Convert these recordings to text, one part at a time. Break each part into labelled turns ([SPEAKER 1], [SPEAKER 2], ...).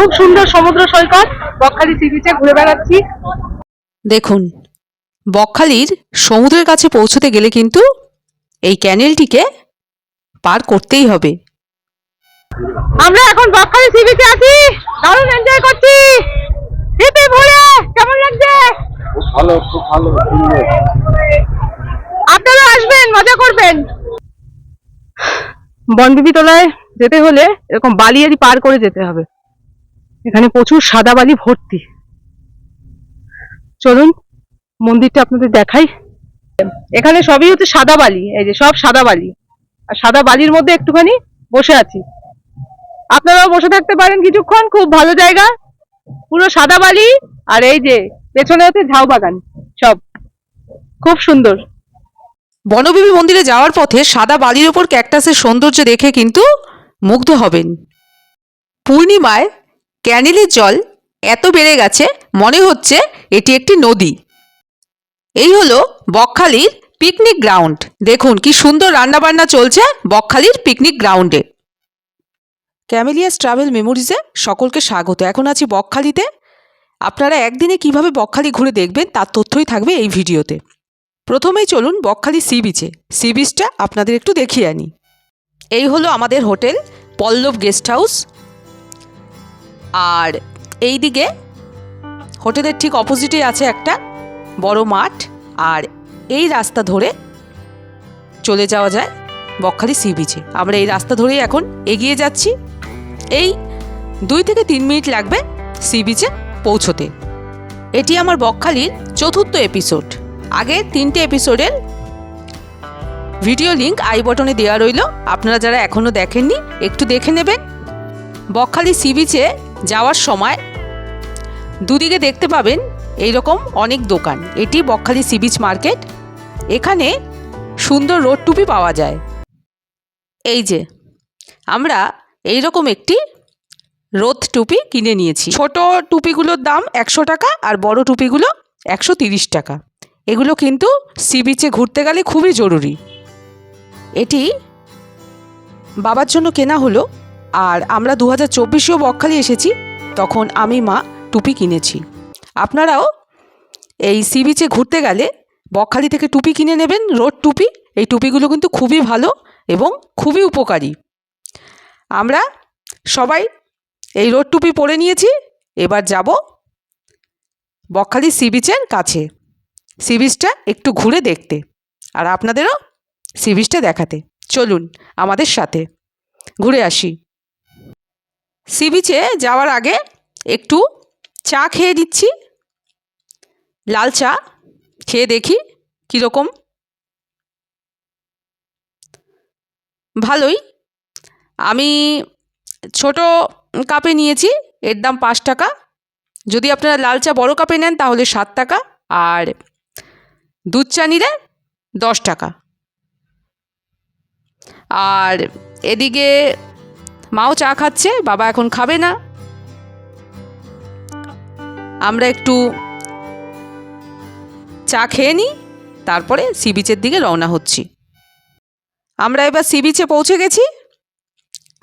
[SPEAKER 1] খুব সুন্দর সমুদ্র সৈকত, বকখালি সি বিচে ঘুরে বেড়াচ্ছি।
[SPEAKER 2] দেখুন, বকখালির সমুদ্রের কাছে পৌঁছতে গেলে কিন্তু এই ক্যানেলটিকে পার করতেই হবে।
[SPEAKER 1] আমরা এখন বকখালি সি বিচে আছি, দারুণ এনজয় করছি। হিপি ভরে কেমন লাগছে?
[SPEAKER 3] খুব ভালো, খুব ভালো, সুন্দর।
[SPEAKER 1] আপনারা আসবেন, মজা করবেন। বনবিবি তলায় যেতে হলে এরকম বালিয়ারি পার করে যেতে হবে। এখানে প্রচুর সাদা বালি ভর্তি। চলুন মন্দিরটা আপনাদের দেখাই। এখানে সবই হচ্ছে সাদা বালি, এই যে সব সাদা বালি, আর সাদা বালির মধ্যে একটুখানি বসে আছি। আপনারাও বসে থাকতে পারেন কিছুক্ষণ, খুব ভালো জায়গা, পুরো সাদা বালি। আর এই যে পেছনে হচ্ছে ঝাউ বাগান, সব খুব সুন্দর।
[SPEAKER 2] বনবিবি মন্দিরে যাওয়ার পথে সাদা বালির ওপর ক্যাকটাসের সৌন্দর্য দেখে কিন্তু মুগ্ধ হবেন। পূর্ণিমায় ক্যানেলের জল এত বেড়ে গেছে মনে হচ্ছে এটি একটি নদী। এই হলো বকখালির পিকনিক গ্রাউন্ড। দেখুন কি সুন্দর রান্নাবান্না চলছে বকখালির পিকনিক গ্রাউন্ডে। ক্যামেলিয়াস ট্রাভেল মেমোরিজে সকলকে স্বাগত। এখন আছি বকখালিতে। আপনারা একদিনে কিভাবে বকখালি ঘুরে দেখবেন তার তথ্যই থাকবে এই ভিডিওতে। প্রথমেই চলুন বকখালি সি বিচে। সি বিচটা আপনাদের একটু দেখিয়ে আনি। এই হলো আমাদের হোটেল পল্লব গেস্ট হাউস। আর এই দিকে হোটেলের ঠিক অপোজিটে আছে একটা বড় মাঠ, আর এই রাস্তা ধরে চলে যাওয়া যায় বকখালি সি বিচে। আমরা এই রাস্তা ধরেই এখন এগিয়ে যাচ্ছি। এই 2 থেকে 3 মিনিট লাগবে সি বিচে পৌঁছতে। এটি আমার বকখালির 4র্থ এপিসোড। আগের 3টে এপিসোডের ভিডিও লিঙ্ক আই বটনে দেওয়া রইল, আপনারা যারা এখনও দেখেননি একটু দেখে নেবেন। বকখালি সি বিচে যাওয়ার সময় দুদিকে দেখতে পাবেন এইরকম অনেক দোকান। এটি বকখালি সি বিচ মার্কেট। এখানে সুন্দর রোড টুপি পাওয়া যায়। এই যে আমরা এইরকম একটি রোদ টুপি কিনে নিয়েছি। ছোট টুপিগুলোর দাম 100 টাকা আর বড় টুপিগুলো 130 টাকা। এগুলো কিন্তু সি বিচে ঘুরতে গেলে খুবই জরুরি। এটি বাবার জন্য কেনা হলো। আর আমরা 2024-এও বকখালি এসেছি, তখন আমি মা টুপি কিনেছি। আপনারাও এই সি বিচে ঘুরতে গেলে বকখালি থেকে টুপি কিনে নেবেন, রোড টুপি। এই টুপিগুলো কিন্তু খুবই ভালো এবং খুবই উপকারী। আমরা সবাই এই রোড টুপি পরে নিয়েছি। এবার যাব বকখালি সি বিচের কাছে, সি বিচটা একটু ঘুরে দেখতে আর আপনাদেরও সি বিচটা দেখাতে। চলুন আমাদের সাথে ঘুরে আসি। সি বিচে যাওয়ার আগে একটু চা খেয়ে নিচ্ছি, লাল চা খেয়ে দেখি কীরকম। ভালোই। আমি ছোট কাপে নিয়েছি, এর দাম 5 টাকা। যদি আপনারা লাল চা বড় কাপে নেন তাহলে 7 টাকা, আর দুধ চা নিলে 10 টাকা। আর এদিকে মাও চা খাচ্ছে, বাবা এখন খাবে না। আমরা একটু চা খেয়ে নিই, তারপরে সি বিচের দিকে রওনা হচ্ছি। আমরা এবার সি বিচে পৌঁছে গেছি।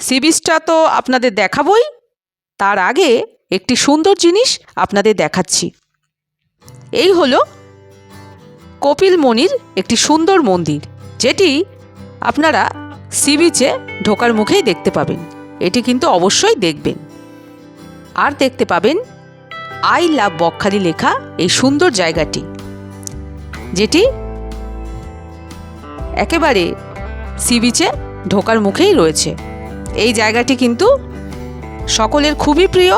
[SPEAKER 2] সি বিচটা তো আপনাদের দেখাবই, তার আগে একটি সুন্দর জিনিস আপনাদের দেখাচ্ছি। এই হলো কপিল মুনির একটি সুন্দর মন্দির, যেটি আপনারা সি বিচে ঢোকার মুখেই দেখতে পাবেন। এটি কিন্তু অবশ্যই দেখবেন। আর দেখতে পাবেন আই লাভ বকখালি লেখা এই সুন্দর জায়গাটি, যেটি একেবারে সি বিচে ঢোকার মুখেই রয়েছে। এই জায়গাটি কিন্তু সকলের খুবই প্রিয়।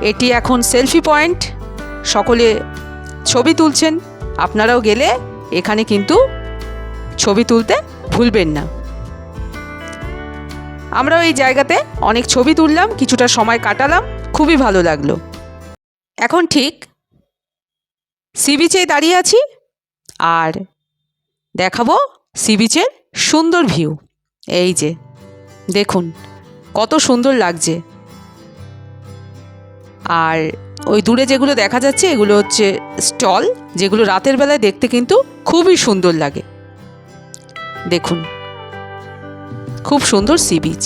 [SPEAKER 2] এটি এখন সেলফি পয়েন্ট, সকলে ছবি তুলছেন। আপনারাও গেলে এখানে কিন্তু ছবি তুলতে ভুলবেন না। আমরাও এই জায়গাতে অনেক ছবি তুললাম, কিছুটা সময় কাটালাম, খুবই ভালো লাগলো। এখন ঠিক সি বিচেই দাঁড়িয়ে আছি আর দেখাবো সি বিচের সুন্দর ভিউ। এই যে দেখুন কত সুন্দর লাগছে। আর ওই দূরে যেগুলো দেখা যাচ্ছে এগুলো হচ্ছে স্টল, যেগুলো রাতের বেলায় দেখতে কিন্তু খুবই সুন্দর লাগে। দেখুন খুব সুন্দর সি বিচ।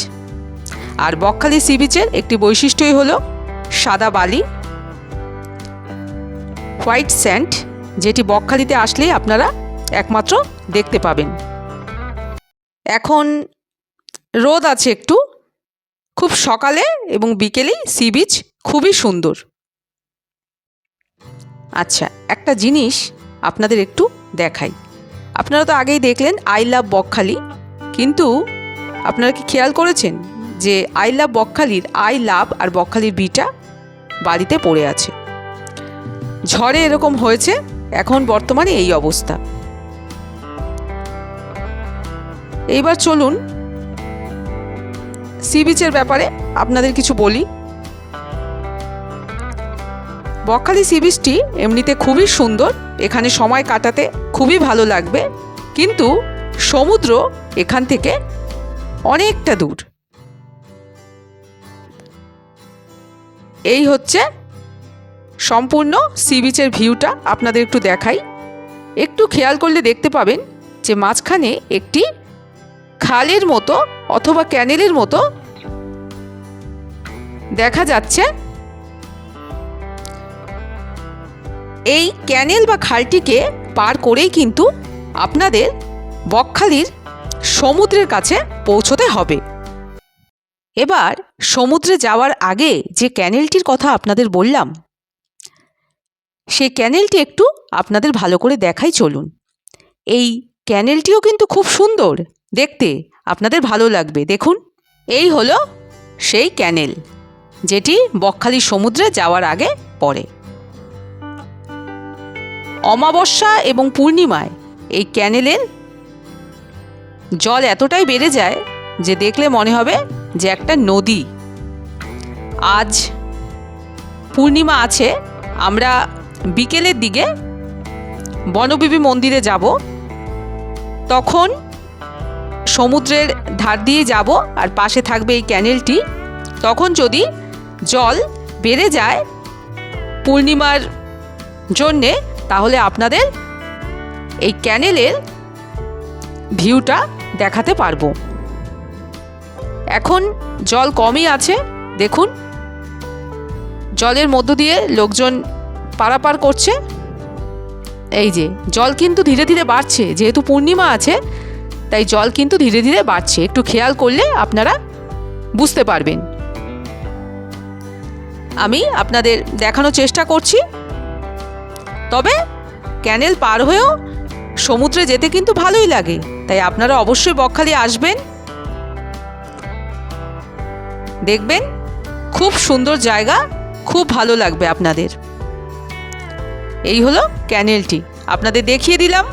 [SPEAKER 2] আর বকখালি সি বিচের একটি বৈশিষ্ট্যই হলো সাদা বালি, হোয়াইট স্যান্ড, যেটি বকখালিতে আসলেই আপনারা একমাত্র দেখতে পাবেন। এখন রোদ আছে একটু, খুব সকালে এবং বিকেলেই সি বিচ খুবই সুন্দর। আচ্ছা, একটা জিনিস আপনাদের একটু দেখাই। আপনারা তো আগেই দেখলেন আই লাভ বকখালি, কিন্তু আপনারা কি খেয়াল করেছেন যে আই লাভ বকখালির আই লাভ আর বকখালির বিটা বাড়িতে পড়ে আছে? ঝড়ে এরকম হয়েছে, এখন বর্তমানে এই অবস্থা। এইবার চলুন সি বিচের ব্যাপারে আপনাদের কিছু বলি। বকখালি সি বিচটি এমনিতে খুবই সুন্দর, এখানে সময় কাটাতে খুবই ভালো লাগবে, কিন্তু সমুদ্র এখান থেকে অনেকটা দূর। এই হচ্ছে সম্পূর্ণ সি বিচের ভিউটা, আপনাদের একটু দেখাই। একটু খেয়াল করলে দেখতে পাবেন যে মাঝখানে একটি খালের মতো অথবা ক্যানেলের মতো দেখা যাচ্ছে। এই ক্যানেল বা খালটিকে পার করেই কিন্তু আপনাদের বকখালির সমুদ্রের কাছে পৌঁছতে হবে। এবার সমুদ্রে যাওয়ার আগে যে ক্যানেলটির কথা আপনাদের বললাম, সেই ক্যানেলটি একটু আপনাদের ভালো করে দেখাই, চলুন। এই ক্যানেলটিও কিন্তু খুব সুন্দর দেখতে, আপনাদের ভালো লাগবে। দেখুন, এই হলো সেই ক্যানেল যেটি বকখালি সমুদ্রে যাওয়ার আগে পড়ে। অমাবস্যা এবং পূর্ণিমায় এই ক্যানেলের জল এতটাই বেড়ে যায় যে দেখলে মনে হবে যে একটা নদী। আজ পূর্ণিমা আছে, আমরা বিকেলের দিকে বনবিবি মন্দিরে যাব, তখন সমুদ্রের ধার দিয়ে যাব আর পাশে থাকবে এই ক্যানেলটি। তখন যদি জল বেড়ে যায় পূর্ণিমার জন্যে, তাহলে আপনাদের এই ক্যানেলের ভিউটা দেখাতে পারবো। এখন জল কমই আছে, দেখুন জলের মধ্য দিয়ে লোকজন পারাপার করছে। এই যে জল কিন্তু ধীরে ধীরে বাড়ছে, যেহেতু পূর্ণিমা আছে তাই জল কিন্তু ধীরে ধীরে বাড়ছে, একটু খেয়াল করলে আপনারা বুঝতে পারবেন। আমি আপনাদের দেখানোর চেষ্টা করছি। তবে ক্যানেল পার হয়েও সমুদ্রে যেতে কিন্তু ভালোই লাগে, তাই আপনারা অবশ্যই বকখালি আসবেন, দেখবেন খুব সুন্দর জায়গা, খুব ভালো লাগবে আপনাদের। এই হলো ক্যানেলটি, আপনাদের দেখিয়ে দিলাম।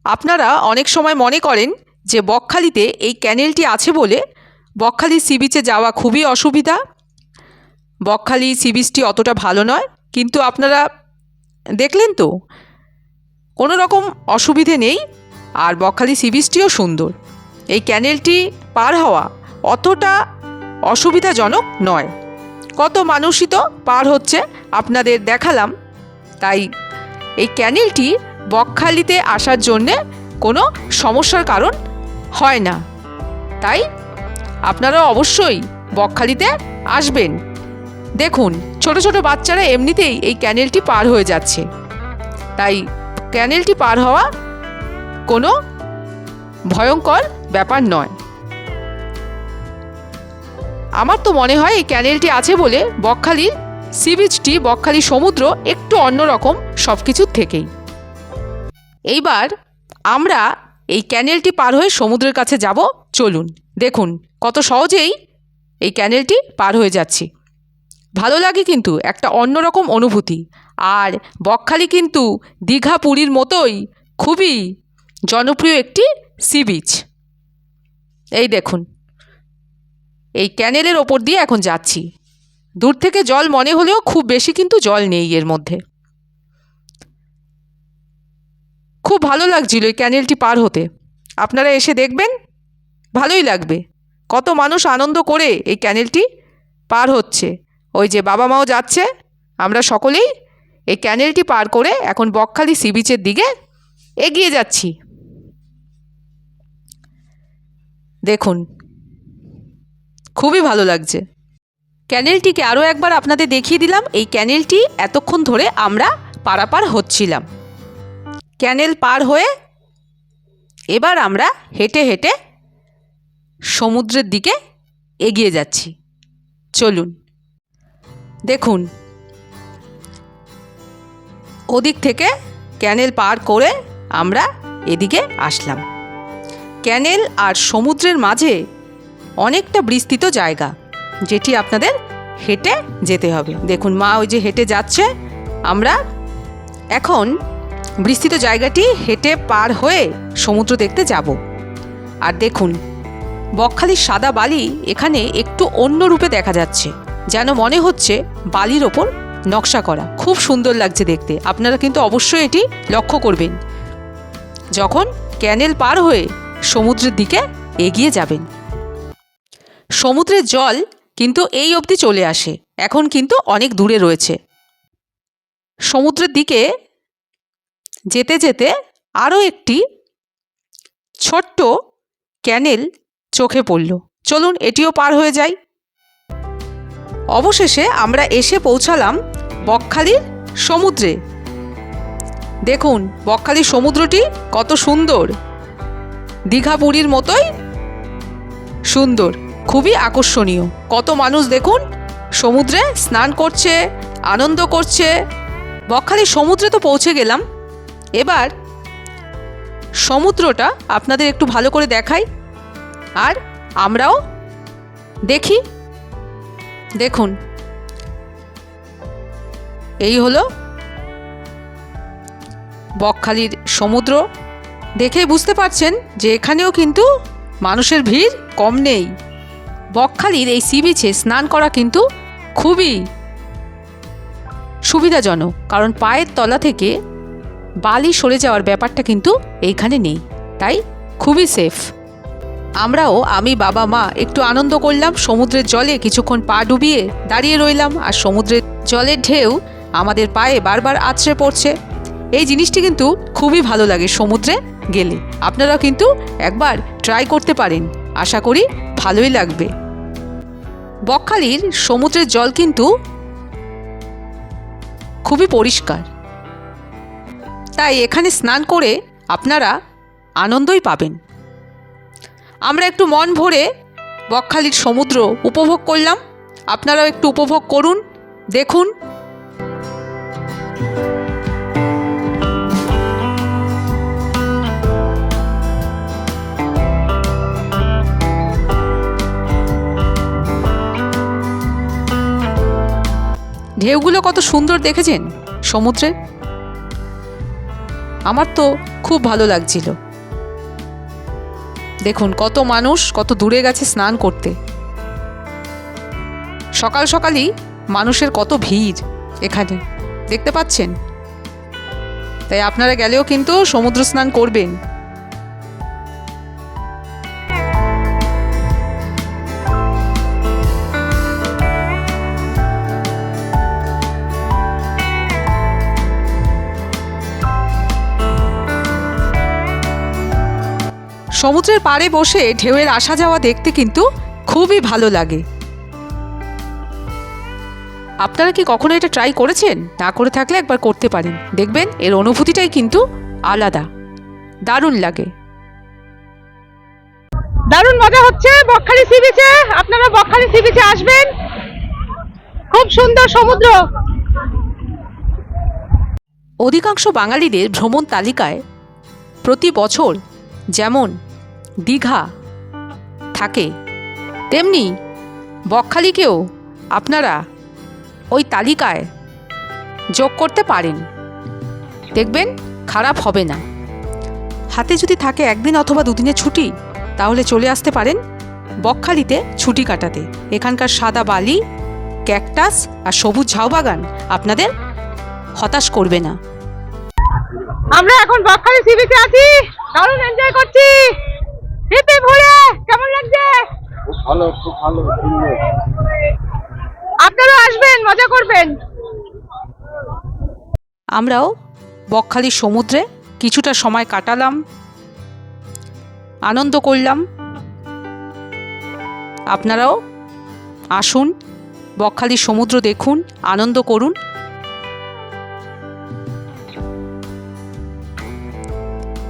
[SPEAKER 2] আপনারা অনেক সময় মনে করেন যে বকখালিতে এই ক্যানেলটি আছে বলে বকখালি সি বিচে যাওয়া খুবই অসুবিধা, বকখালি সি বিচটি অতটা ভালো নয়, কিন্তু আপনারা দেখলেন তো কোনো রকম অসুবিধে নেই, আর বকখালি সি বিচটিও সুন্দর। এই ক্যানেলটি পার হওয়া অতটা অসুবিধাজনক নয়, কত মানুষই তো পার হচ্ছে আপনাদের দেখালাম। তাই এই ক্যানেলটি বকখালিতে আসার জন্যে কোনো সমস্যার কারণ হয় না, তাই আপনারা অবশ্যই বকখালিতে আসবেন। দেখুন ছোট ছোট বাচ্চারা এমনিতেই এই ক্যানেলটি পার হয়ে যাচ্ছে, তাই ক্যানেলটি পার হওয়া কোনো ভয়ঙ্কর ব্যাপার নয়। আমার তো মনে হয় এই ক্যানেলটি আছে বলে বকখালির সি বিচটি, বকখালি সমুদ্র একটু অন্যরকম সব কিছুর থেকেই। এইবার আমরা এই ক্যানেলটি পার হয়ে সমুদ্রের কাছে যাব, চলুন। দেখুন কত সহজেই এই ক্যানেলটি পার হয়ে যাচ্ছি, ভালো লাগে কিন্তু, একটা অন্যরকম অনুভূতি। আর বকখালি কিন্তু দীঘা পুরীর মতোই খুবই জনপ্রিয় একটি সি বিচ। এই দেখুন এই ক্যানেলের ওপর দিয়ে এখন যাচ্ছি, দূর থেকে জল মনে হলেও খুব বেশি কিন্তু জল নেই এর মধ্যে। খুব ভালো লাগছিল এই ক্যানেলটি পার হতে, আপনারা এসে দেখবেন ভালোই লাগবে। কত মানুষ আনন্দ করে এই ক্যানেলটি পার হচ্ছে, ওই যে বাবা মাও যাচ্ছে, আমরা সকলেই এই ক্যানেলটি পার করে এখন বকখালি সি বিচের দিকে এগিয়ে যাচ্ছি। দেখুন খুবই ভালো লাগছে। ক্যানেলটিকে আরও একবার আপনাদের দেখিয়ে দিলাম। এই ক্যানেলটি এতক্ষণ ধরে আমরা পারাপার হচ্ছিলাম। ক্যানেল পার হয়ে এবার আমরা হেঁটে হেঁটে সমুদ্রের দিকে এগিয়ে যাচ্ছি। চলুন দেখুন, ওদিক থেকে ক্যানেল পার করে আমরা এদিকে আসলাম। ক্যানেল আর সমুদ্রের মাঝে অনেকটা বিস্তৃত জায়গা, যেটি আপনাদের হেঁটে যেতে হবে। দেখুন মা ওই যে হেঁটে যাচ্ছে। আমরা এখন বিস্তৃত জায়গাটি হেঁটে পার হয়ে সমুদ্র দেখতে যাব। আর দেখুন বকখালির সাদা বালি এখানে একটু অন্য রূপে দেখা যাচ্ছে, যেন মনে হচ্ছে বালির ওপর নকশা করা। খুব সুন্দর লাগছে দেখতে। আপনারা কিন্তু অবশ্যই এটি লক্ষ্য করবেন যখন ক্যানেল পার হয়ে সমুদ্রের দিকে এগিয়ে যাবেন। সমুদ্রের জল কিন্তু এই অবধি চলে আসে, এখন কিন্তু অনেক দূরে রয়েছে। সমুদ্রের দিকে যেতে যেতে আরও একটি ছোট্ট ক্যানেল চোখে পড়ল। চলুন এটিও পার হয়ে যাই। অবশেষে আমরা এসে পৌঁছালাম বকখালির সমুদ্রে। দেখুন বকখালির সমুদ্রটি কত সুন্দর, দীঘা পুরীর মতোই সুন্দর, খুবই আকর্ষণীয়। কত মানুষ দেখুন সমুদ্রে স্নান করছে, আনন্দ করছে। বকখালির সমুদ্রে তো পৌঁছে গেলাম, এবার সমুদ্রটা আপনাদের একটু ভালো করে দেখাই আর আমরাও দেখি। দেখুন এই হলো বকখালির সমুদ্র। দেখেই বুঝতে পারছেন যে এখানেও কিন্তু মানুষের ভিড় কম নেই। বকখালির এই সি বিচে স্নান করা কিন্তু খুবই সুবিধাজনক, কারণ পায়ের তলা থেকে বালি সরে যাওয়ার ব্যাপারটা কিন্তু এইখানে নেই, তাই খুবই সেফ। আমরাও আমি বাবা মা একটু আনন্দ করলাম। সমুদ্রের জলে কিছুক্ষণ পা ডুবিয়ে দাঁড়িয়ে রইলাম, আর সমুদ্রের জলের ঢেউ আমাদের পায়ে বারবার আছড়ে পড়ছে। এই জিনিসটি কিন্তু খুবই ভালো লাগে সমুদ্রে গেলে। আপনারাও কিন্তু একবার ট্রাই করতে পারেন, আশা করি ভালোই লাগবে। বকখালির সমুদ্রের জল কিন্তু খুবই পরিষ্কার, তাই এখানে স্নান করে আপনারা আনন্দই পাবেন। আমরা একটু মন ভরে বকখালির সমুদ্র উপভোগ করলাম, আপনারাও একটু উপভোগ করুন। দেখুন ঢেউগুলো কত সুন্দর দেখেছেন সমুদ্রে। আমার তো খুব ভালো লাগছিল। দেখুন কত মানুষ কত দূরে গেছে স্নান করতে। সকাল সকালই মানুষের কত ভিড় এখানে দেখতে পাচ্ছেন, তাই আপনারা গেলেও কিন্তু সমুদ্র স্নান করবেন। সমুদ্রের পাড়ে বসে ঢেউয়ের আসা যাওয়া দেখতে কিন্তু খুবই ভালো লাগে। আপনারা কি কখনো এটা ট্রাই করেছেন? না করে থাকলে একবার করতে পারেন, দেখবেন এর অনুভূতিটাই কিন্তু আলাদা, দারুণ লাগে।
[SPEAKER 1] দারুণ মজা হচ্ছে বকখালি সি বিচে। আপনারা বকখালি সি বিচে আসবেন, খুব সুন্দর সমুদ্র।
[SPEAKER 2] অধিকাংশ বাঙালিদের ভ্রমণ তালিকায় প্রতি বছর যেমন দীঘা থাকে, তেমনি বকখালিকেও আপনারা ওই তালিকায় যোগ করতে পারেন, দেখবেন খারাপ হবে না। হাতে যদি থাকে একদিন অথবা দুদিনের ছুটি, তাহলে চলে আসতে পারেন বকখালিতে ছুটি কাটাতে। এখানকার সাদা বালি, ক্যাকটাস আর সবুজ ঝাউবাগান আপনাদের হতাশ করবে না।
[SPEAKER 1] আমরা এখন বকখালি সি বিচে আছি, দারুণ এনজয় করছি। হিপি ভরে কেমন লাগছে?
[SPEAKER 3] খুব ভালো, খুব ভালো, সুন্দর।
[SPEAKER 1] আপনারা আসবেন, মজা করবেন।
[SPEAKER 2] আমরাও বকখালির সমুদ্রে কিছুটা সময় কাটালাম, আনন্দ করলাম। আপনারাও আসুন, বকখালির সমুদ্র দেখুন, আনন্দ করুন।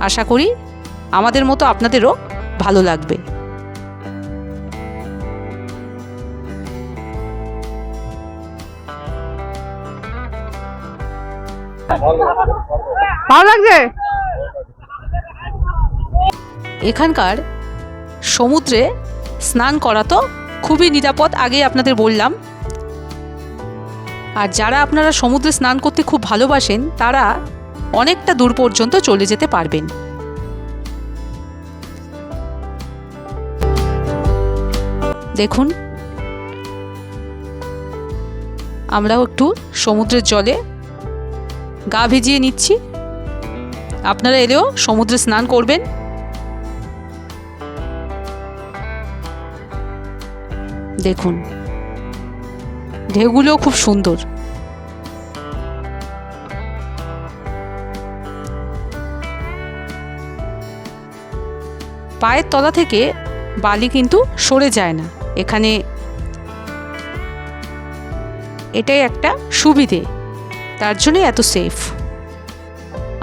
[SPEAKER 2] আশা করি আমাদের মতো আপনাদেরও ভালো লাগবে।
[SPEAKER 1] ভালো লাগছে?
[SPEAKER 2] এখানকার সমুদ্রে স্নান করা তো খুবই নিরাপদ, আগেই আপনাদের বললাম। আর যারা আপনারা সমুদ্রে স্নান করতে খুব ভালোবাসেন তারা অনেকটা দূর পর্যন্ত চলে যেতে পারবেন। দেখুন, আমরাও একটু সমুদ্রের জলে গা ভিজিয়ে নিচ্ছি। আপনারা এলেও সমুদ্রে স্নান করবেন। দেখুন, ঢেউগুলো খুব সুন্দর। পায়ের তলা থেকে বালি কিন্তু সরে যায় না এখানে, এটাই একটা সুবিধে, তার জন্যই এত সেফ।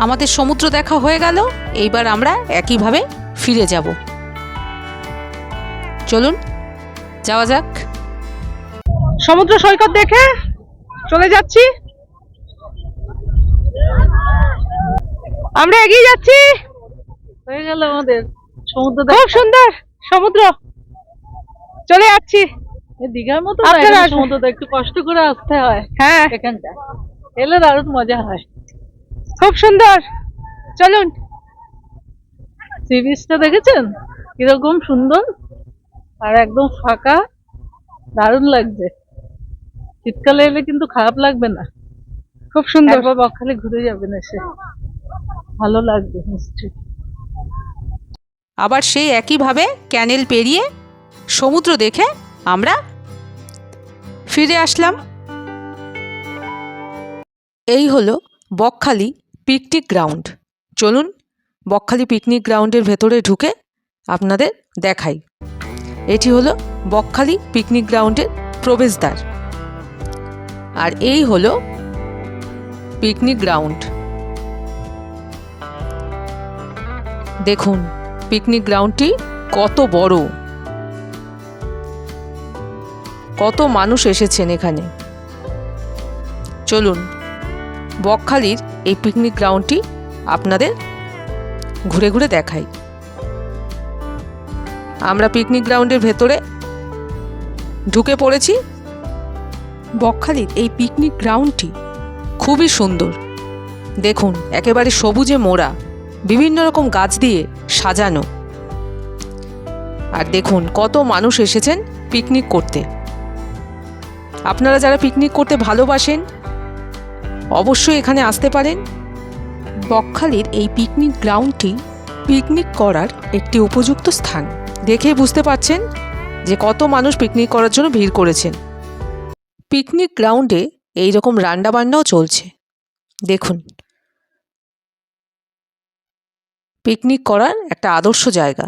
[SPEAKER 2] আমাদের সমুদ্র দেখা হয়ে গেল, এইবার আমরা একইভাবে ফিরে যাব। চলুন যাওয়া যাক।
[SPEAKER 1] সমুদ্র সৈকত দেখে চলে যাচ্ছি, আমরা এগিয়ে যাচ্ছি।
[SPEAKER 4] হয়ে গেল আমাদের সমুদ্র
[SPEAKER 1] খুব সুন্দর সমুদ্র, চলে যাচ্ছি।
[SPEAKER 4] দীঘার মতো
[SPEAKER 1] আপনারা আসবেন।
[SPEAKER 4] সমুদ্রটা একটু কষ্ট করে আসতে হয়
[SPEAKER 1] হ্যাঁ,
[SPEAKER 4] এখানটা, এলে দারুণ মজা হয়।
[SPEAKER 1] খুব সুন্দর, চলুন।
[SPEAKER 4] সি বিচটা দেখেছেন কিরকম সুন্দর, আর একদম ফাঁকা, দারুণ লাগছে। শীতকালে এলে কিন্তু খারাপ লাগবে না,
[SPEAKER 1] খুব সুন্দর।
[SPEAKER 4] একবার বকখালি ঘুরে যাবেন, এসে ভালো লাগবে নিশ্চয়ই।
[SPEAKER 2] আবার সেই একইভাবে ক্যানেল পেরিয়ে সমুদ্র দেখে আমরা ফিরে আসলাম। এই হলো বকখালি পিকনিক গ্রাউন্ড। চলুন বকখালি পিকনিক গ্রাউন্ডের ভেতরে ঢুকে আপনাদের দেখাই। এটি হলো বকখালি পিকনিক গ্রাউন্ডের প্রবেশদ্বার, আর এই হলো পিকনিক গ্রাউন্ড। দেখুন পিকনিক গ্রাউন্ডটি কত বড়, কত মানুষ এসেছেন এখানে। চলুন বকখালির এই পিকনিক গ্রাউন্ডটি আপনাদের ঘুরে ঘুরে দেখাই। আমরা পিকনিক গ্রাউন্ডের ভেতরে ঢুকে পড়েছি। বকখালির এই পিকনিক গ্রাউন্ডটি খুবই সুন্দর। দেখুন একেবারে সবুজে মোড়া, বিভিন্ন রকম গাছ দিয়ে সাজানো। আর দেখুন কত মানুষ এসেছেন পিকনিক করতে। আপনারা যারা পিকনিক করতে ভালোবাসেন অবশ্যই এখানে আসতে পারেন। বকখালির এই পিকনিক গ্রাউন্ডটি পিকনিক করার একটি উপযুক্ত স্থান। দেখে বুঝতে পারছেন যে কত মানুষ পিকনিক করার জন্য ভিড় করেছেন। পিকনিক গ্রাউন্ডে এই রকম রান্নাবান্নাও চলছে। দেখুন, পিকনিক করার একটা আদর্শ জায়গা।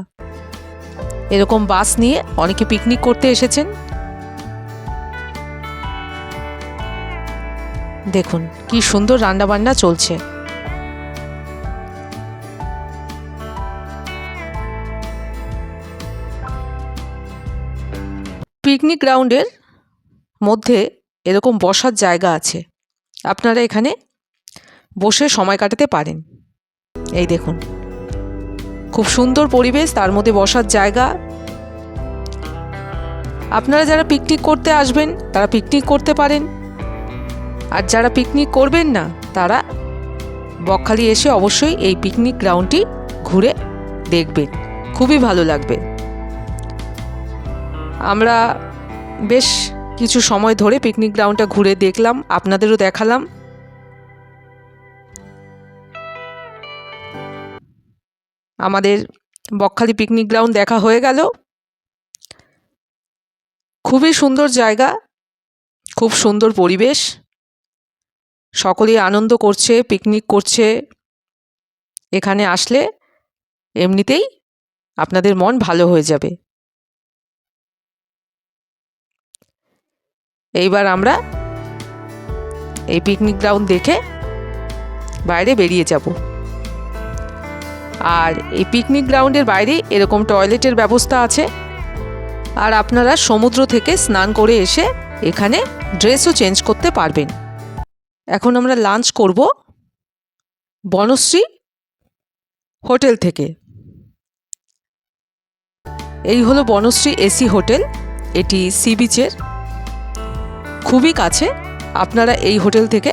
[SPEAKER 2] এরকম বাস নিয়ে অনেকে পিকনিক করতে এসেছেন। দেখুন কি সুন্দর রান্নাবান্না চলছে। পিকনিক গ্রাউন্ডের মধ্যে এরকম বসার জায়গা আছে, আপনারা এখানে বসে সময় কাটাতে পারেন। এই দেখুন খুব সুন্দর পরিবেশ, তার মধ্যে বসার জায়গা। আপনারা যারা পিকনিক করতে আসবেন তারা পিকনিক করতে পারেন, আর যারা পিকনিক করবেন না তারা বকখালি এসে অবশ্যই এই পিকনিক গ্রাউন্ডটি ঘুরে দেখবেন, খুবই ভালো লাগবে। আমরা বেশ কিছু সময় ধরে পিকনিক গ্রাউন্ডটা ঘুরে দেখলাম, আপনাদেরও দেখালাম। আমাদের বকখালি পিকনিক গ্রাউন্ড দেখা হয়ে গেল। খুবই সুন্দর জায়গা, খুব সুন্দর পরিবেশ, সকলেই আনন্দ করছে, পিকনিক করছে। এখানে আসলে এমনিতেই আপনাদের মন ভালো হয়ে যাবে। এইবার আমরা এই পিকনিক গ্রাউন্ড দেখে বাইরে বেরিয়ে যাব। আর এই পিকনিক গ্রাউন্ডের বাইরে এরকম টয়লেটের ব্যবস্থা আছে। আর আপনারা সমুদ্র থেকে স্নান করে এসে এখানে ড্রেসও চেঞ্জ করতে পারবেন। এখন আমরা লাঞ্চ করব বনশ্রী হোটেল থেকে। এই হলো বনশ্রী এসি হোটেল, এটি সি বিচের খুবই কাছে। আপনারা এই হোটেল থেকে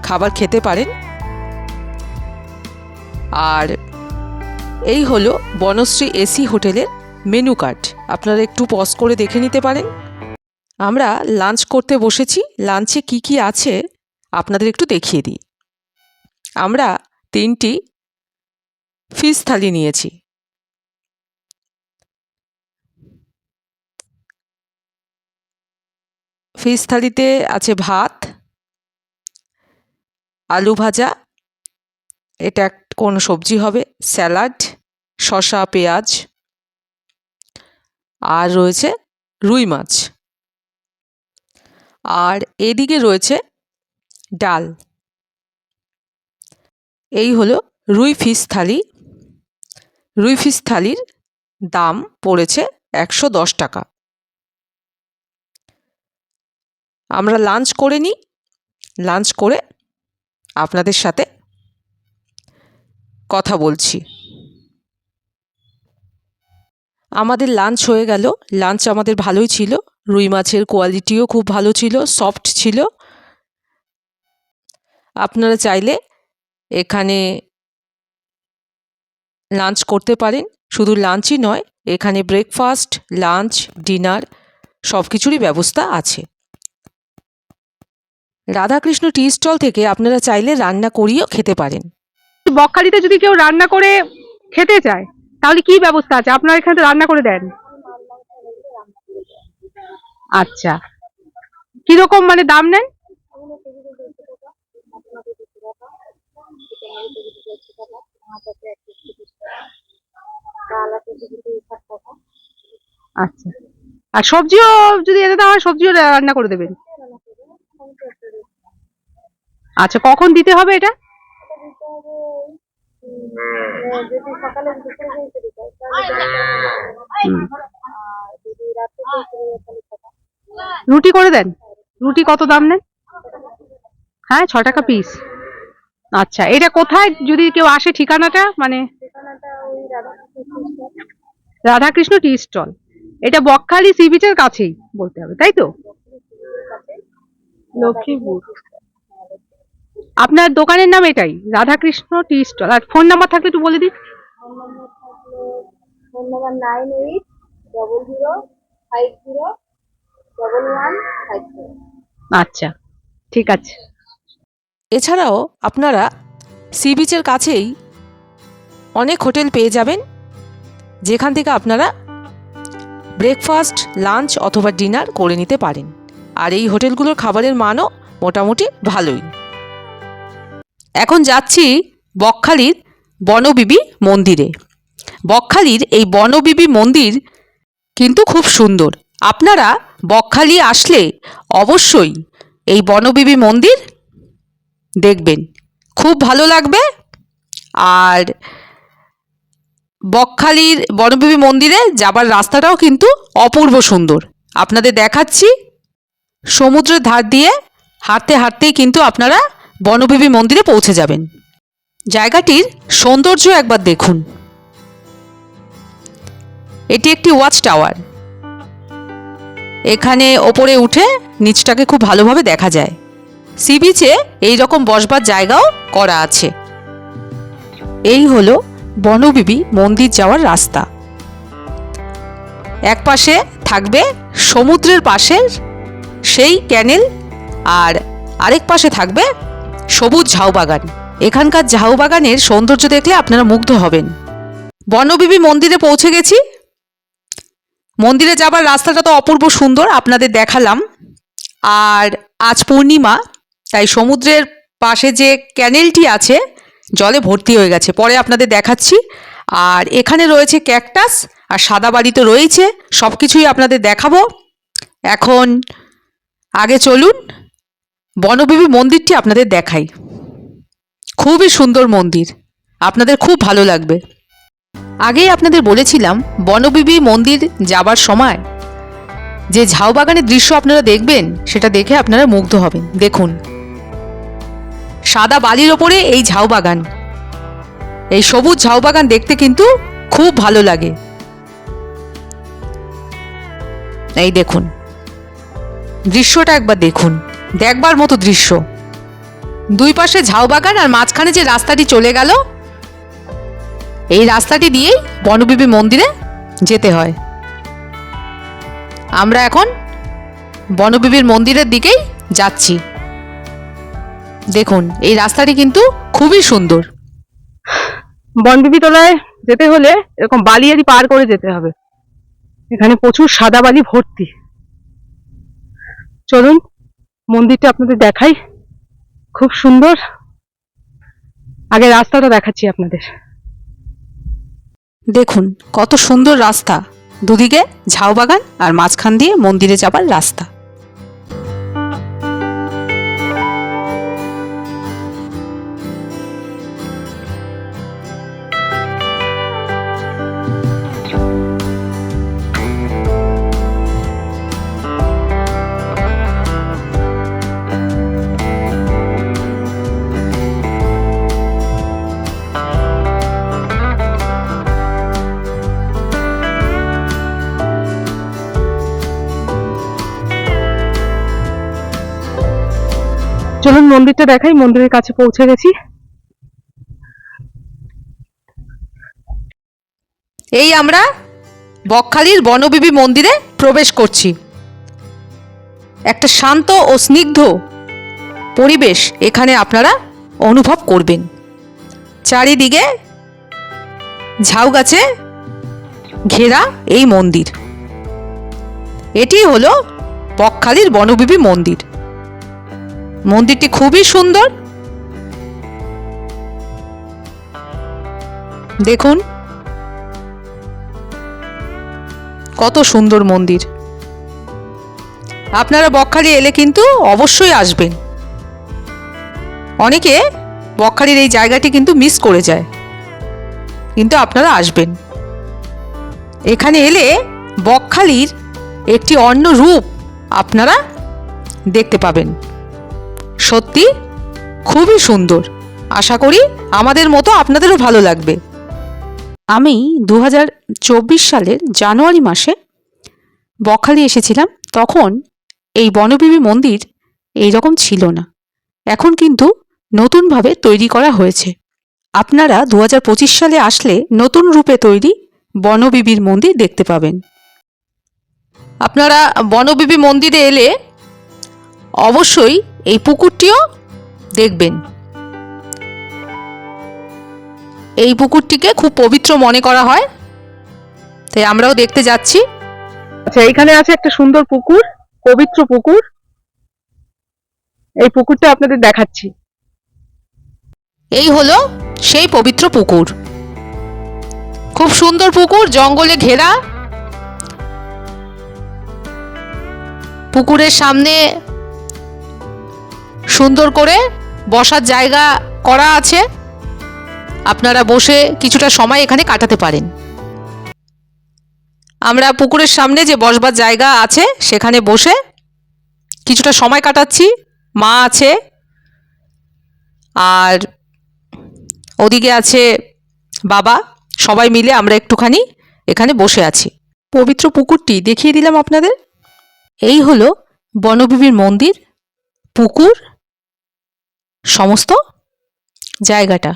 [SPEAKER 2] খাবার খেতে পারেন। আর এই হলো বনশ্রী এসি হোটেলের মেনু কার্ড, আপনারা একটু পজ করে দেখে নিতে পারেন। আমরা লাঞ্চ করতে বসেছি। লাঞ্চে কি কি আছে আপনাদের একটু দেখিয়ে দিই। আমরা 3টি ফিশ থালি নিয়েছি। ফিশ থালিতে আছে ভাত, আলু ভাজা, এটা কোন সবজি হবে, স্যালাড, শসা, পেঁয়াজ, আর রয়েছে রুই মাছ। আর এদিকে রয়েছে ডাল। এই হলো রুই ফিশ থালি। রুই ফিশ থালির দাম পড়েছে 110 টাকা। আমরা লাঞ্চ করে নিই। লাঞ্চ করে আপনাদের সাথে কথা বলছি। আমাদের লাঞ্চ হয়ে গেল। লাঞ্চ আমাদের ভালোই ছিল। রুই মাছের কোয়ালিটিও খুব ভালো ছিল, সফট ছিল। আপনারা চাইলে এখানে লাঞ্চ করতে পারেন। শুধু লাঞ্চই নয়, এখানে ব্রেকফাস্ট, লাঞ্চ, ডিনার সব কিছুরই ব্যবস্থা আছে। রাধাকৃষ্ণ টি স্টল থেকে আপনারা চাইলে রান্না করিয়েও খেতে পারেন।
[SPEAKER 1] বকখালিতে যদি কেউ রান্না করে খেতে চায় তাহলে কি ব্যবস্থা আছে? আপনারা এখানে তো রান্না করে দেন। আচ্ছা, কিরকম মানে দাম নেন? আচ্ছা, আর সবজিও যদি এনে দেওয়া হয় সবজিও রান্না করে দেবেন? আচ্ছা, কখন দিতে হবে এটা? রুটি করে দেন? রুটি কত দাম নেন? হ্যাঁ, 6 টাকা পিস। আচ্ছা, এটা কোথায় যদি কেউ আসে, ঠিকানাটা মানে? রাধাকৃষ্ণ টি স্টল, এটা বকখালি সি বিচের কাছেই বলতে হবে, তাই তো? লক্ষ্মীপুর। আপনার দোকানের নাম এটাই, রাধাকৃষ্ণ টি স্টল। আর ফোন নাম্বার থাকলে একটু বলে দিন।
[SPEAKER 5] Phone number 9800501154।
[SPEAKER 1] আচ্ছা, ঠিক আছে।
[SPEAKER 2] এছাড়াও আপনারা সি বিচের কাছেই অনেক হোটেল পেয়ে যাবেন, যেখান থেকে আপনারা ব্রেকফাস্ট, লাঞ্চ অথবা ডিনার করে নিতে পারেন। আর এই হোটেলগুলোর খাবারের মানও মোটামুটি ভালোই। এখন যাচ্ছি বকখালির বনবিবি মন্দিরে। বকখালির এই বনবিবি মন্দির কিন্তু খুব সুন্দর। আপনারা বকখালি আসলে অবশ্যই এই বনবিবি মন্দির দেখবেন, খুব ভালো লাগবে। আর বকখালির বনবিবি মন্দিরে যাবার রাস্তাটাও কিন্তু অপূর্ব সুন্দর। আপনাদের দেখাচ্ছি, সমুদ্রের ধার দিয়ে হাঁটতে হাঁটতেই কিন্তু আপনারা বনবিবি মন্দিরে পৌঁছে যাবেন। জায়গাটির সৌন্দর্য একবার দেখুন। এটি একটি ওয়াচ টাওয়ার। এখানে ওপরে উঠে নিচটাকে খুব ভালোভাবে দেখা যায়। সি বিচে এইরকম বসবার জায়গাও করা আছে। এই হলো বনবিবি মন্দির যাওয়ার রাস্তা। এক পাশে থাকবে সমুদ্রের পাশের সেই ক্যানেল, আর আরেক পাশে থাকবে সবুজ ঝাউবাগান। এখানকার ঝাউবাগানের সৌন্দর্য দেখলে আপনারা মুগ্ধ হবেন। বনবিবি মন্দিরে পৌঁছে গেছি। মন্দিরে যাবার রাস্তাটা তো অপূর্ব সুন্দর, আপনাদের দেখালাম। আর আজ পূর্ণিমা, তাই সমুদ্রের পাশে যে ক্যানেলটি আছে জলে ভর্তি হয়ে গেছে, পরে আপনাদের দেখাচ্ছি। আর এখানে রয়েছে ক্যাকটাস, আর সাদা বাড়ি তো রয়েছে, সব কিছুই আপনাদের দেখাবো। এখন আগে চলুন বনবিবি মন্দিরটি আপনাদের দেখাই। খুবই সুন্দর মন্দির, আপনাদের খুব ভালো লাগবে। আগেই আপনাদের বলেছিলাম বনবিবি মন্দির যাবার সময় যে ঝাউবাগানের দৃশ্য আপনারা দেখবেন সেটা দেখে আপনারা মুগ্ধ হবেন। দেখুন, সাদা বালির ওপরে এই ঝাউবাগান, এই সবুজ ঝাউবাগান দেখতে কিন্তু খুব ভালো লাগে। এই দেখুন, দৃশ্যটা একবার দেখুন, দেখবার মতো দৃশ্য। দুই পাশে ঝাউবাগান আর মাঝখানে যে রাস্তাটি চলে গেল, এই রাস্তাটি দিয়েই বনবিবি মন্দিরে যেতে হয়। আমরা এখন বনবিবির মন্দিরের দিকেই যাচ্ছি। দেখুন, এই রাস্তাটি কিন্তু খুবই সুন্দর।
[SPEAKER 1] বনবিবি তলায় যেতে হলে এরকম বালিয়ারি পার করে যেতে হবে। এখানে প্রচুর সাদা বালি ভর্তি। চলুন মন্দিরটা আপনাদের দেখাই, খুব সুন্দর। আগে রাস্তাটা দেখাচ্ছি আপনাদের।
[SPEAKER 2] দেখুন কত সুন্দর রাস্তা, দুদিকে ঝাউবাগান আর মাঝখান দিয়ে মন্দিরে যাবার রাস্তা।
[SPEAKER 1] চলুন মন্দিরটা দেখাই। মন্দিরের কাছে পৌঁছে গেছি।
[SPEAKER 2] এই আমরা বকখালির বনবিবি মন্দিরে প্রবেশ করছি। একটা শান্ত ও স্নিগ্ধ পরিবেশ এখানে আপনারা অনুভব করবেন। চারিদিকে ঝাউ গাছে ঘেরা এই মন্দির। এটি হলো বকখালির বনবিবি মন্দির। মন্দিরটি খুবই সুন্দর। দেখুন কত সুন্দর মন্দির। আপনারা বকখালি এলে কিন্তু অবশ্যই আসবেন। অনেকে বকখালির এই জায়গাটি কিন্তু মিস করে যায়, কিন্তু আপনারা আসবেন। এখানে এলে বকখালির একটি অন্য রূপ আপনারা দেখতে পাবেন। সত্যি খুবই সুন্দর। আশা করি আমাদের মতো আপনাদেরও ভালো লাগবে। আমি 2024 সালের জানুয়ারি মাসে বকখালি এসেছিলাম। তখন এই বনবিবি মন্দির এই রকম ছিল না, এখন কিন্তু নতুনভাবে তৈরি করা হয়েছে। আপনারা 2025 সালে আসলে নতুন রূপে তৈরি বনবিবির মন্দির দেখতে পাবেন। আপনারা বনবিবি মন্দিরে এলে অবশ্যই এই পুকুরটিও দেখবেন। এই পুকুরটিকে খুব পবিত্র মনে করা হয়, তাই আমরাও দেখতে যাচ্ছি।
[SPEAKER 1] আচ্ছা, এখানে আছে একটা সুন্দর পুকুর, পবিত্র পুকুর। এই পুকুরটা আপনাদের দেখাচ্ছি।
[SPEAKER 2] এই হলো সেই পবিত্র পুকুর। খুব সুন্দর পুকুর, জঙ্গলে ঘেরা। পুকুরের সামনে সুন্দর করে বসার জায়গা করা আছে। আপনারা বসে কিছুটা সময় এখানে কাটাতে পারেন। আমরা পুকুরের সামনে যে বসবার জায়গা আছে সেখানে বসে কিছুটা সময় কাটাচ্ছি। মা আছে আর ওদিকে আছে বাবা, সবাই মিলে আমরা একটুখানি এখানে বসে আছি। পবিত্র পুকুরটি দেখিয়ে দিলাম আপনাদের। এই হলো বনবিবির মন্দির, পুকুর, সমস্ত জায়গাটা।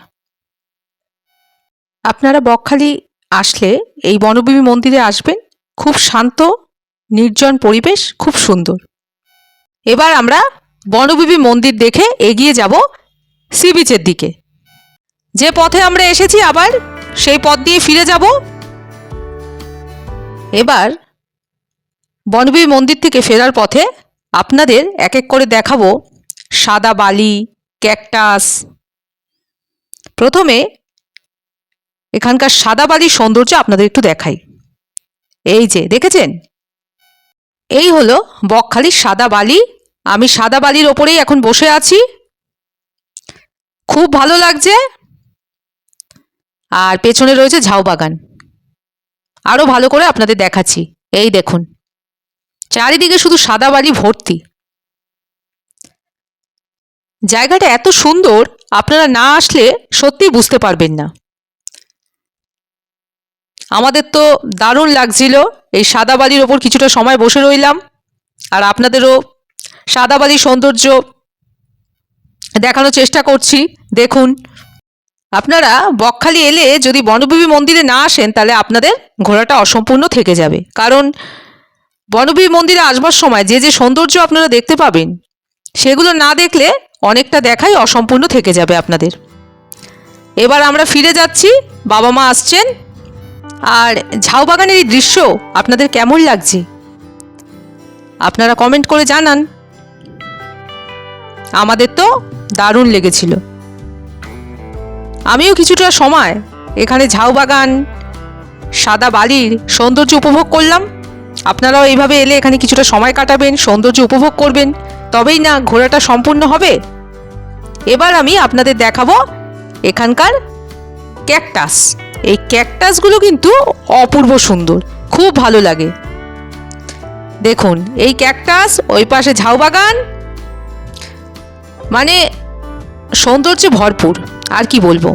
[SPEAKER 2] আপনারা বকখালি আসলে এই বনবিবি মন্দিরে আসবেন। খুব শান্ত নির্জন পরিবেশ, খুব সুন্দর। এবার আমরা বনবিবি মন্দির দেখে এগিয়ে যাব সি বিচের দিকে। যে পথে আমরা এসেছি আবার সেই পথ দিয়ে ফিরে যাব। এবার বনবিবি মন্দির থেকে ফেরার পথে আপনাদের এক এক করে দেখাবো সাদা বালি, ক্যাকটাস। প্রথমে এখানকার সাদা বালির সৌন্দর্য আপনাদের একটু দেখাই। এই যে দেখেছেন, এই হলো বকখালির সাদা বালি আমি সাদা বালির ওপরেই এখন বসে আছি, খুব ভালো লাগছে। আর পেছনে রয়েছে ঝাউ বাগান। আরো ভালো করে আপনাদের দেখাচ্ছি। এই দেখুন, চারিদিকে শুধু সাদা বালি ভর্তি। জায়গাটা এত সুন্দর, আপনারা না আসলে সত্যি বুঝতে পারবেন না। আমাদের তো দারুণ লাগছিল। এই সাদা বালির ওপর কিছুটা সময় বসে রইলাম, আর আপনাদেরও সাদা বালির সৌন্দর্য দেখানোর চেষ্টা করছি। দেখুন, আপনারা বকখালি এলে যদি বনবিবি মন্দিরে না আসেন তাহলে আপনাদের ঘোরাটা অসম্পূর্ণ থেকে যাবে। কারণ বনবিবি মন্দিরে আসবার সময় যে যে সৌন্দর্য আপনারা দেখতে পাবেন, সেগুলো না দেখলে অনেকটা দেখাই অসম্পূর্ণ থেকে যাবে আপনাদের। এবার আমরা ফিরে যাচ্ছি, বাবা মা আসছেন। আর ঝাউ বাগানের এই দৃশ্য আপনাদের কেমন লাগছে আপনারা কমেন্ট করে জানান। আমাদের তো দারুণ লেগেছিল। আমিও কিছুটা সময় এখানে ঝাউ বাগান, সাদা বালির সৌন্দর্য উপভোগ করলাম। আপনারাও এইভাবে এলে এখানে কিছুটা সময় কাটাবেন, সৌন্দর্য উপভোগ করবেন, তবেই না ঘোরাটা সম্পূর্ণ হবে। এবার আমি আপনাদের দেখাবো এখানকার ক্যাকটাস। এই ক্যাকটাসগুলো কিন্তু অপূর্ব সুন্দর, খুব ভালো লাগে। দেখুন, এই ক্যাকটাস, ওই পাশে ঝাউ বাগান, মানে সৌন্দর্যে ভরপুর, আর কি বলবো।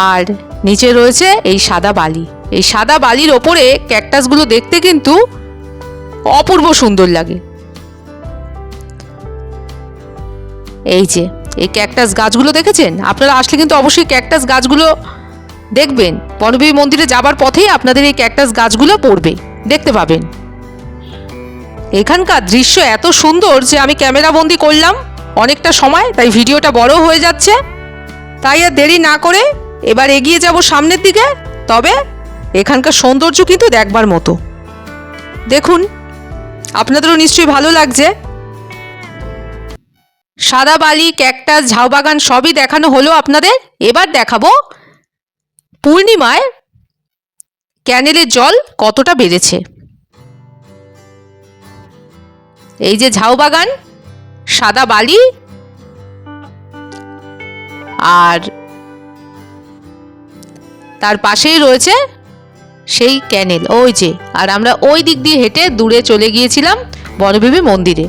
[SPEAKER 2] আর নিচে রয়েছে এই সাদা বালি। এই সাদা বালির ওপরে ক্যাকটাসগুলো দেখতে কিন্তু অপূর্ব সুন্দর লাগে। এই যে এই ক্যাকটাস গাছগুলো দেখেছেন, আপনারা আসলে কিন্তু অবশ্যই ক্যাকটাস গাছগুলো দেখবেন। বনবিবি মন্দিরে যাবার পথেই আপনাদের এই ক্যাকটাস গাছগুলো পড়বে, দেখতে পাবেন। এখানকার দৃশ্য এত সুন্দর যে আমি ক্যামেরা বন্দি করলাম অনেকটা সময়, তাই ভিডিওটা বড় হয়ে যাচ্ছে। তাই আর দেরি না করে এবার এগিয়ে যাব সামনের দিকে। তবে এখানকার সৌন্দর্য কিন্তু দেখবার মতো। দেখুন, আপনাদেরও নিশ্চয়ই ভালো লাগছে। সাদা বালি, ক্যাকটাস, ঝাউ বাগান সবই দেখানো হলো আপনাদের। এবার দেখাবো পূর্ণিমায় ক্যানেলের জল কতটা বেড়েছে। এই যে ঝাউ বাগান, সাদা বালি, আর তার পাশেই রয়েছে সেই ক্যানেল, ওই যে। আর আমরা ওই দিক দিয়ে হেঁটে দূরে চলে গিয়েছিলাম বনবিবি মন্দিরে।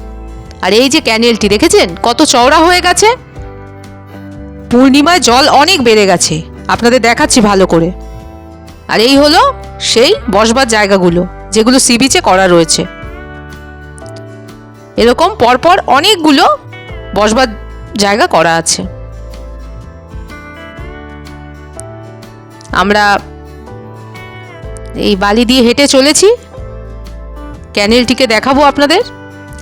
[SPEAKER 2] আর এই যে ক্যানেলটি দেখেছেন কত চওড়া হয়ে গেছে। পূর্ণিমায় জল অনেক বেড়ে গেছে, আপনাদের দেখাচ্ছি ভালো করে। আর এই হলো সেই বসবার জায়গাগুলো যেগুলো সি বিচে করা রয়েছে। এরকম পরপর অনেকগুলো বসবার জায়গা করা আছে। আমরা এই বালি দিয়ে হেঁটে চলেছি, ক্যানেলটিকে দেখাবো আপনাদের।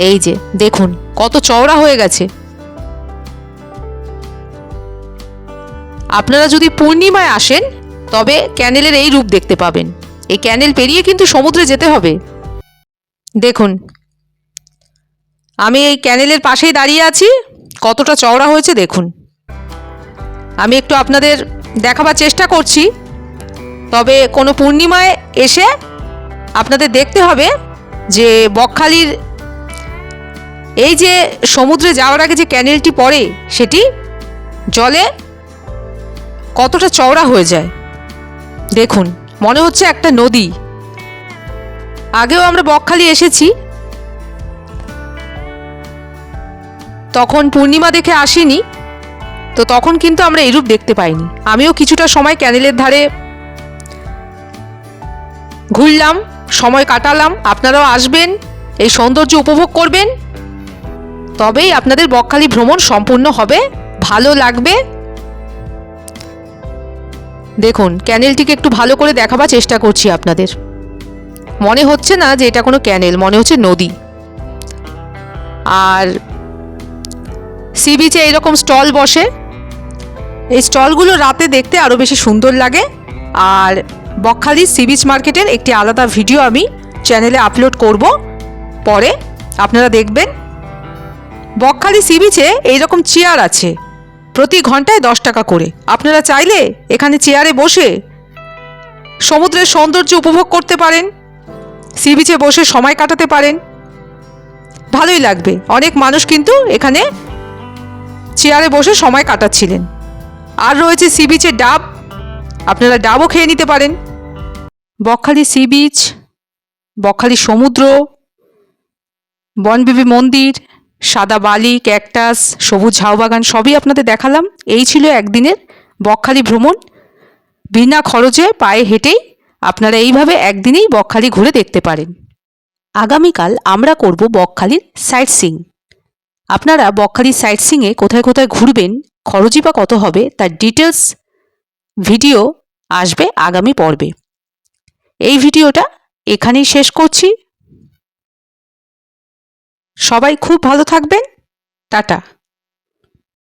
[SPEAKER 2] এই যে দেখুন কত চওড়া হয়ে গেছে। আপনারা যদি পূর্ণিমায় আসেন তবে ক্যানেলের এই রূপ দেখতে পাবেন। এই ক্যানেল পেরিয়ে কিন্তু সমুদ্রে যেতে হবে। দেখুন, আমি এই ক্যানেলের পাশেই দাঁড়িয়ে আছি, কতটা চওড়া হয়েছে দেখুন। আমি একটু আপনাদের দেখাবার চেষ্টা করছি। তবে কোনো পূর্ণিমায় এসে আপনাদের দেখতে হবে যে বকখালির এই যে সমুদ্রে যাওয়ার আগে যে ক্যানেলটি পড়ে, সেটি জলে কতটা চওড়া হয়ে যায়। দেখুন, মনে হচ্ছে একটা নদী। আগেও আমরা বকখালি এসেছি, তখন পূর্ণিমা দেখে আসিনি, তো তখন কিন্তু আমরা এইরূপ দেখতে পাইনি। আমিও কিছুটা সময় ক্যানেলের ধারে ঘুরলাম, সময় কাটালাম। আপনারাও আসবেন, এই সৌন্দর্য উপভোগ করবেন, তবেই আপনাদের বকখালি ভ্রমণ সম্পূর্ণ হবে, ভালো লাগবে। দেখুন, ক্যানেলটিকে একটু ভালো করে দেখাবার চেষ্টা করছি আপনাদের। মনে হচ্ছে না যে এটা কোনো ক্যানেল, মনে হচ্ছে নদী। আর সি বিচে এইরকম স্টল বসে, এই স্টলগুলো রাতে দেখতে আরও বেশি সুন্দর লাগে। আর বকখালি সি বিচ মার্কেটের একটি আলাদা ভিডিও আমি চ্যানেলে আপলোড করব, পরে আপনারা দেখবেন। বকখালি সি বিচে এইরকম চেয়ার আছে, প্রতি ঘন্টায় 10 টাকা করে। আপনারা চাইলে এখানে চেয়ারে বসে সমুদ্রের সৌন্দর্য উপভোগ করতে পারেন, সি বিচে বসে সময় কাটাতে পারেন। ভালোই লাগবে। অনেক মানুষ কিন্তু এখানে চেয়ারে বসে সময় কাটাচ্ছিলেন। আর রয়েছে সি বিচের ডাব, আপনারা ডাবও খেয়ে নিতে পারেন। বকখালি সি বিচ, বকখালি সমুদ্র, বনবিবি মন্দির, সাদা বালি, ক্যাকটাস, সবুজ ঝাউবাগান সবই আপনাদের দেখালাম। এই ছিল একদিনের বকখালি ভ্রমণ। বিনা খরচে পায়ে হেঁটেই আপনারা এইভাবে একদিনেই বকখালি ঘুরে দেখতে পারেন। আগামীকাল আমরা করব বকখালির সাইট সিইং। আপনারা বকখালির সাইট সিইংয়ে কোথায় কোথায় ঘুরবেন, খরচই বা কত হবে, তার ডিটেলস ভিডিও আসবে আগামী পর্বে। এই ভিডিওটা এখানেই শেষ করছি। সবাই খুব ভালো থাকবেন। টাটা।